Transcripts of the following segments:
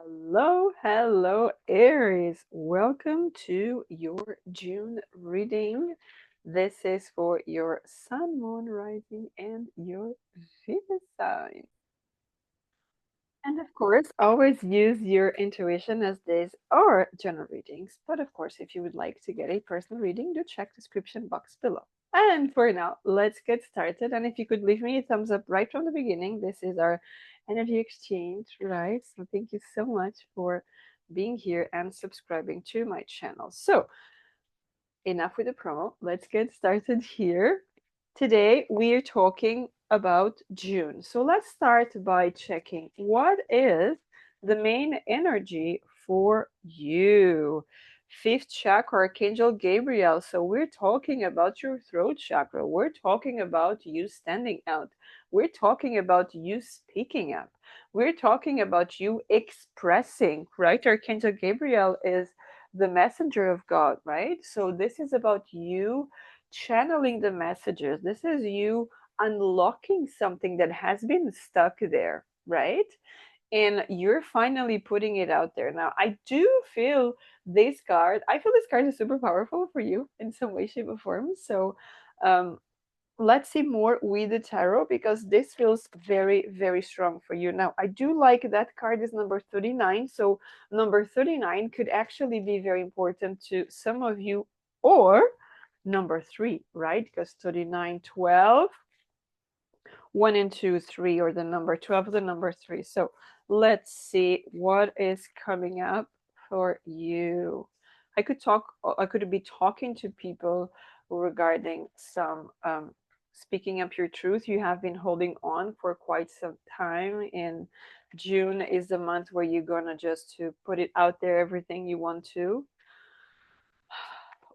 Hello, Aries. Welcome to your June reading. This is for your Sun, Moon, Rising, and your Venus sign. And of course, always use your intuition as these are general readings. But of course, if you would like to get a personal reading, do check description box below. And for now, let's get started. And if you could leave me a thumbs up right from the beginning, this is our energy exchange, right? So thank you so much for being here and subscribing to my channel. So enough with the promo. Let's get started here. Today we are talking about June. So let's start by checking what is the main energy for you. Fifth chakra, Archangel Gabriel. So we're talking about your throat chakra. We're talking about you standing out. We're talking about you speaking up. We're talking about you expressing, right? Archangel Gabriel is the messenger of God, right? So this is about you channeling the messages. This is you unlocking something that has been stuck there, right? And you're finally putting it out there. Now, I do feel this card, I feel this card is super powerful for you in some way, shape, or form. So, um, let's see more with the tarot because this feels very, very strong for you. Now, I do like that card is number 39. So, number 39 could actually be very important to some of you, or number three, right? Because 39, 12, 1 and 2, 3, or the number 12, the number 3. So, let's see what is coming up for you. I could be talking to people regarding some speaking up your truth. You have been holding on for quite some time, and June is the month where you're gonna just to put it out there, everything you want to,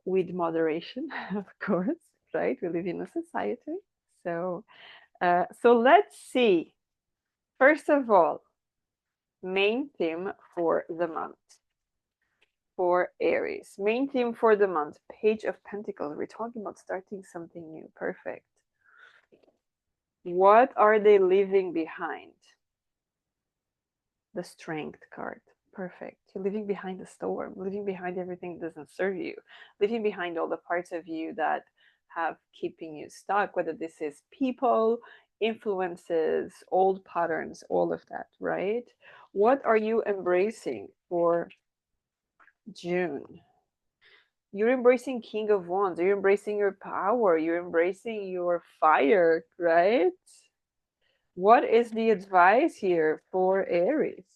with moderation, of course, right? We live in a society. So, so let's see. First of all, main theme for the month for Aries. Main theme for the month, Page of Pentacles. We're talking about starting something new. Perfect. What are they leaving behind? The Strength card. Perfect. You're leaving behind the storm, leaving behind everything that doesn't serve you, leaving behind all the parts of you that have keeping you stuck, whether this is people, influences, old patterns, all of that, right? What are you embracing for June? You're embracing King of Wands. You're embracing your power. You're embracing your fire, right? What is the advice here for Aries?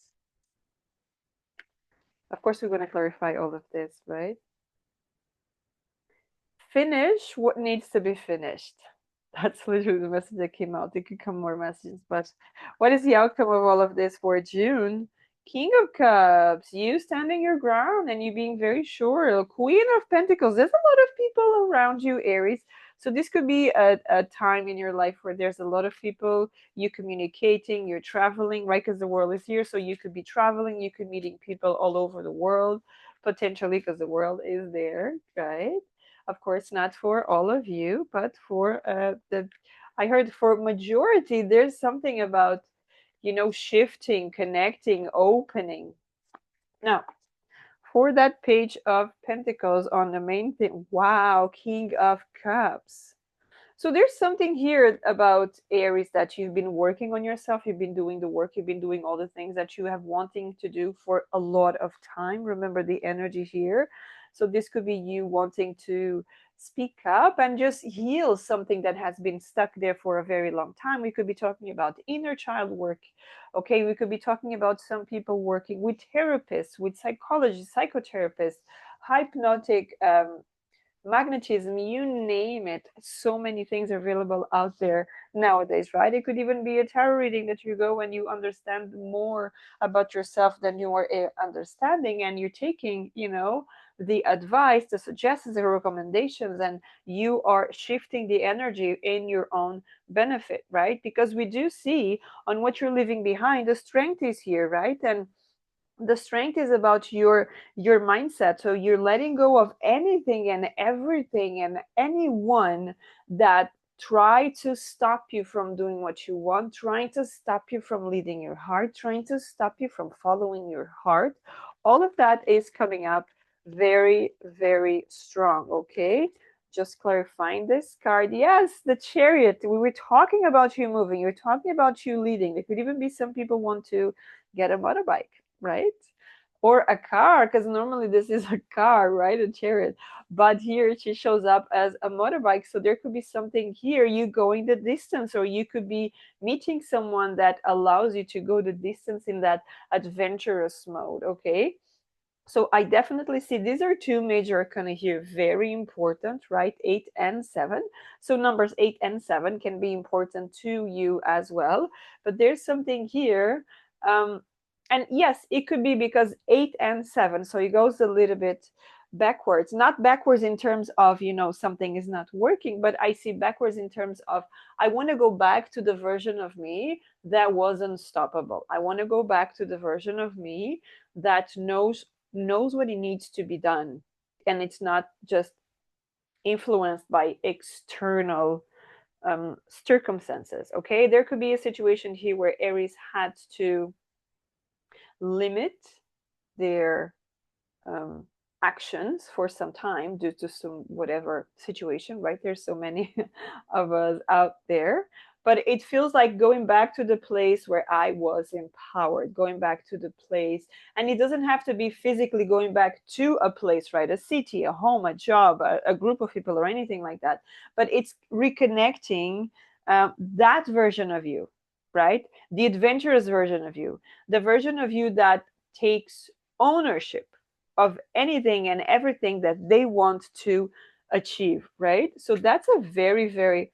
Of course, we're going to clarify all of this, right? Finish what needs to be finished. That's literally the message that came out. There could come more messages, but what is the outcome of all of this for June? King of Cups, you standing your ground and you being very sure. Queen of Pentacles, there's a lot of people around you, Aries. So this could be a time in your life where there's a lot of people, you communicating, you're traveling, right? Because the world is here. So you could be traveling, you could be meeting people all over the world, potentially because the world is there, right? Of course, not for all of you, but for the, I heard for majority, there's something about, shifting, connecting, opening. Now, for that Page of Pentacles on the main thing, wow, King of Cups. So there's something here about Aries that you've been working on yourself, you've been doing the work, you've been doing all the things that you have wanting to do for a lot of time. Remember the energy here. So this could be you wanting to speak up and just heal something that has been stuck there for a very long time. We could be talking about inner child work. Okay, we could be talking about some people working with therapists, with psychologists, psychotherapists, hypnotic magnetism, you name it. So many things are available out there nowadays, right? It could even be a tarot reading that you go and you understand more about yourself than you are understanding, and you're taking, the advice, the suggestions, the recommendations, and you are shifting the energy in your own benefit, right? Because we do see on what you're leaving behind, the strength is here, right? And the strength is about your mindset, so you're letting go of anything and everything and anyone that try to stop you from doing what you want, trying to stop you from leading your heart, trying to stop you from following your heart. All of that is coming up very, very strong. Okay. Just clarifying this card. Yes, the chariot. We were talking about you moving. You're talking about you leading. There could even be some people want to get a motorbike, right? Or a car, because normally this is a car, right? A chariot. But here she shows up as a motorbike. So there could be something here, you going the distance, or you could be meeting someone that allows you to go the distance in that adventurous mode. Okay. So I definitely see these are two major arcana here, very important, right? 8 and 7. So numbers 8 and 7 can be important to you as well. But there's something here. Um, and yes, it could be because 8 and 7, so it goes a little bit backwards, not backwards in terms of, something is not working, but I see backwards in terms of, I want to go back to the version of me that was unstoppable. I want to go back to the version of me that knows what it needs to be done, and it's not just influenced by external circumstances. Okay, there could be a situation here where Aries had to limit their um, actions for some time due to some whatever situation, right? There's so many of us out there. But it feels like going back to the place where I was empowered, going back to the place. And it doesn't have to be physically going back to a place, right? A city, a home, a job, a group of people, or anything like that. But it's reconnecting that version of you, right? The adventurous version of you, the version of you that takes ownership of anything and everything that they want to achieve, right? So that's a very, very,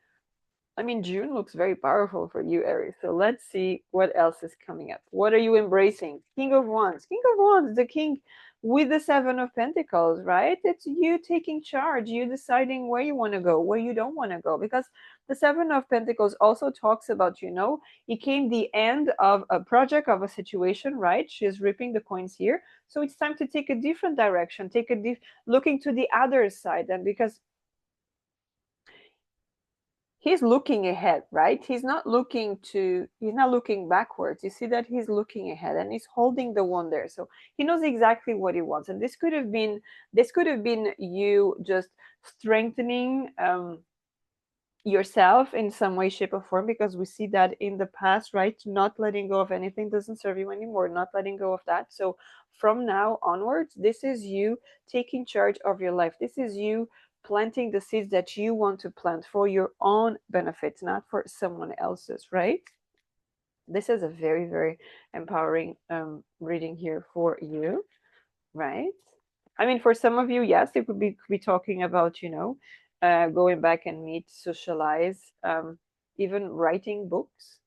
I mean, June looks very powerful for you, Aries. So let's see what else is coming up. What are you embracing? King of Wands. King of Wands, the king with the Seven of Pentacles, right? It's you taking charge, you deciding where you want to go, where you don't want to go. Because the Seven of Pentacles also talks about, it came the end of a project, of a situation, right? She's ripping the coins here. So it's time to take a different direction, looking to the other side. And because he's looking ahead, right? He's not looking backwards. You see that he's looking ahead and he's holding the one there. So he knows exactly what he wants. And this could have been you just strengthening yourself in some way, shape, or form, because we see that in the past, right? Not letting go of anything doesn't serve you anymore, not letting go of that. So from now onwards, this is you taking charge of your life. This is you planting the seeds that you want to plant for your own benefits, not for someone else's, right? This is a very, very empowering reading here for you, right? I mean, for some of you, yes, it could be talking about, going back and meet, socialize, even writing books.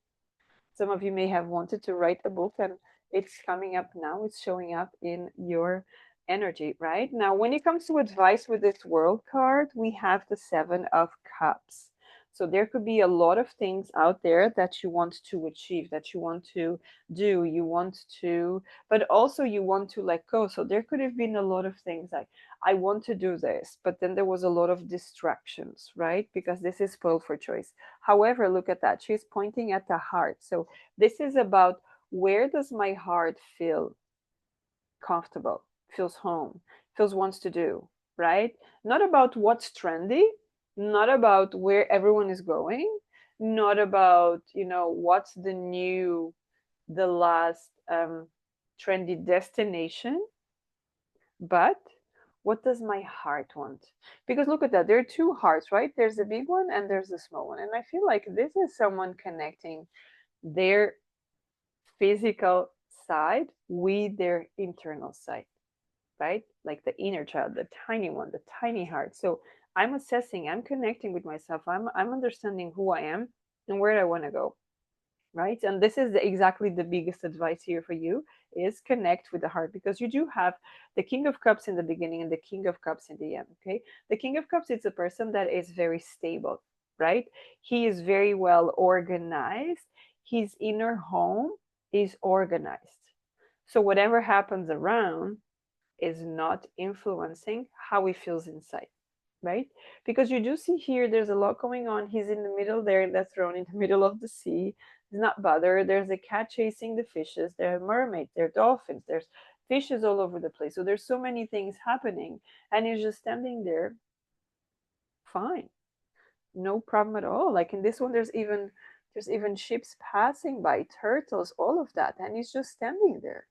Some of you may have wanted to write a book, and it's coming up now. It's showing up in your energy, right? Now, when it comes to advice with this world card, we have the Seven of Cups. So there could be a lot of things out there that you want to achieve, that you want to do, but also you want to let go. So there could have been a lot of things like, I want to do this, but then there was a lot of distractions, right? Because this is spoiled for choice. However, look at that. She's pointing at the heart. So this is about, where does my heart feel comfortable, feels home, feels wants to do, right? Not about what's trendy, not about where everyone is going, not about, what's the last trendy destination, but what does my heart want? Because look at that, there are two hearts, right? There's the big one and there's the small one. And I feel like this is someone connecting their physical side with their internal side, right? Like the inner child, the tiny one, the tiny heart. So I'm assessing, I'm connecting with myself, I'm understanding who I am and where I want to go, right? And this is exactly the biggest advice here for you, is connect with the heart, because you do have the King of Cups in the beginning and the King of Cups in the end. Okay, the King of Cups is a person that is very stable, right? He is very well organized. His inner home is organized, so whatever happens around is not influencing how he feels inside, right? Because you do see here, there's a lot going on. He's in the middle there in that throne, in the middle of the sea. He's not bothered. There's a cat chasing the fishes. There are mermaids. There are dolphins. There's fishes all over the place. So there's so many things happening, and he's just standing there, fine, no problem at all. Like in this one, there's even ships passing by, turtles, all of that, and he's just standing there,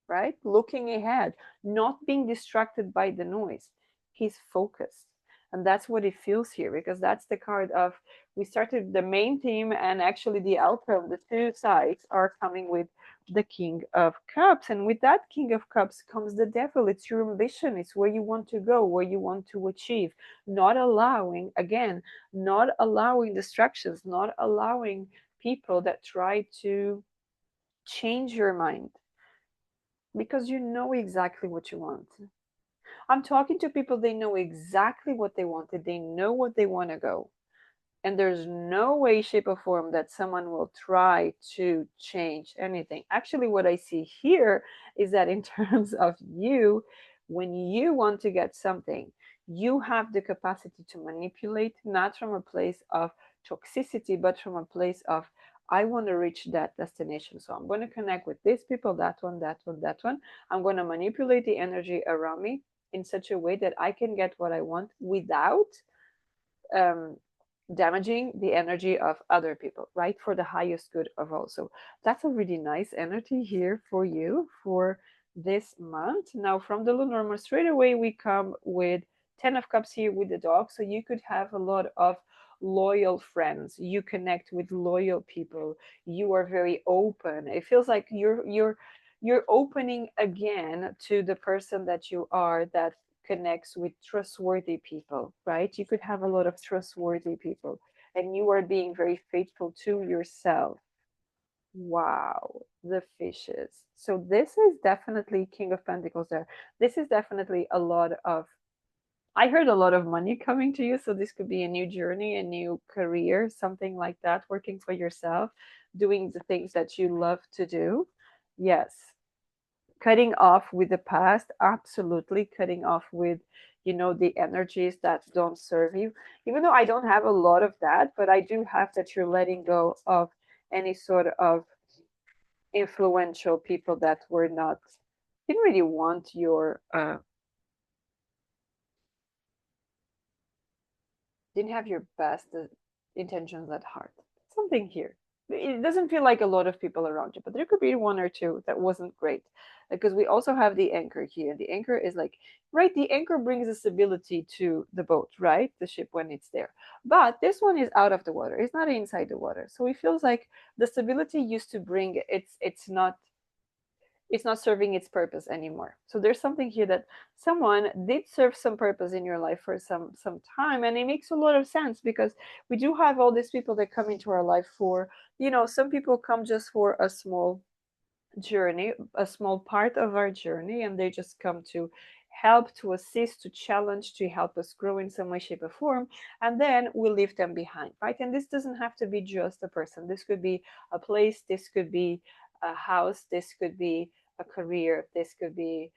right? Looking ahead, not being distracted by the noise. He's focused. And that's what it feels here, because that's the card of, we started the main theme, and actually the outcome, the two sides are coming with the King of Cups. And with that King of Cups comes the Devil. It's your ambition, it's where you want to go, where you want to achieve. Not allowing, again, not allowing distractions, not allowing people that try to change your mind, because you know exactly what you want. I'm talking to people, they know exactly what they wanted, they know what they want to go. And there's no way, shape, or form that someone will try to change anything. Actually, what I see here is that in terms of you, when you want to get something, you have the capacity to manipulate, not from a place of toxicity, but from a place of, I want to reach that destination. So I'm going to connect with these people, that one, that one, that one. I'm going to manipulate the energy around me in such a way that I can get what I want without um, damaging the energy of other people, right? For the highest good of all. So that's a really nice energy here for you for this month. Now, from the Lenormand, straight away we come with 10 of Cups here with the dog. So you could have a lot of loyal friends. You connect with loyal people. You are very open. It feels like you're opening again to the person that you are, that connects with trustworthy people, right? You could have a lot of trustworthy people, and you are being very faithful to yourself. Wow, the fishes. So this is definitely King of Pentacles there. This is definitely a lot of, I heard a lot of money coming to you. So this could be a new journey, a new career, something like that, working for yourself, doing the things that you love to do. Yes, cutting off with the past, absolutely cutting off with, the energies that don't serve you. Even though I don't have a lot of that, but I do have that you're letting go of any sort of influential people that were not, didn't really want your didn't have your best intentions at heart. Something here. It doesn't feel like a lot of people around you, but there could be one or two that wasn't great. Because we also have the anchor here. The anchor is like, right, the anchor brings a stability to the boat, right? The ship when it's there. But this one is out of the water. It's not inside the water. So it feels like the stability used to bring, it's not serving its purpose anymore. So there's something here that someone did serve some purpose in your life for some time, and it makes a lot of sense, because we do have all these people that come into our life for, some people come just for a small journey, a small part of our journey, and they just come to help, to assist, to challenge, to help us grow in some way, shape, or form, and then we leave them behind, right? And this doesn't have to be just a person. This could be a place, this could be a house, this could be a career, this could be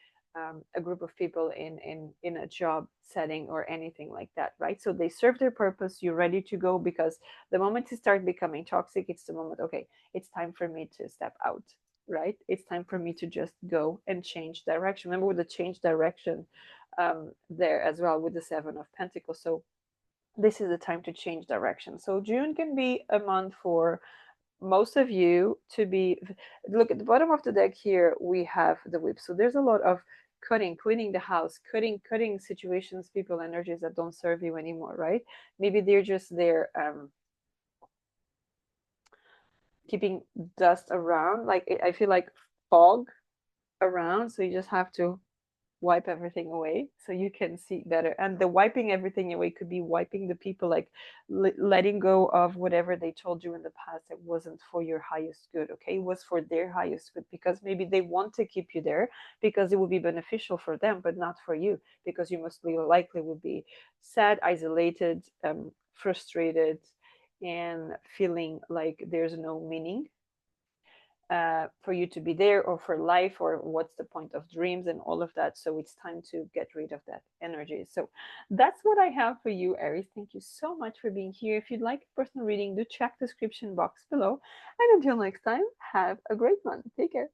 a group of people in a job setting or anything like that, right? So they serve their purpose. You're ready to go, because the moment you start becoming toxic, it's the moment, okay, it's time for me to step out, right? It's time for me to just go and change direction. Remember with the change direction there as well with the Seven of Pentacles. So this is the time to change direction. So June can be a month for most of you to be, look at the bottom of the deck here, we have the whip. So there's a lot of cutting, cleaning the house, cutting situations, people, energies that don't serve you anymore, right? Maybe they're just there keeping dust around, like I feel like fog around, so you just have to wipe everything away so you can see better. And the wiping everything away could be wiping the people, like letting go of whatever they told you in the past that wasn't for your highest good. Okay, it was for their highest good, because maybe they want to keep you there because it would be beneficial for them, but not for you, because you most likely would be sad, isolated, frustrated, and feeling like there's no meaning for you to be there, or for life, or what's the point of dreams and all of that. So it's time to get rid of that energy. So that's what I have for you, Aries. Thank you so much for being here. If you'd like a personal reading, do check the description box below. And until next time, have a great one. Take care.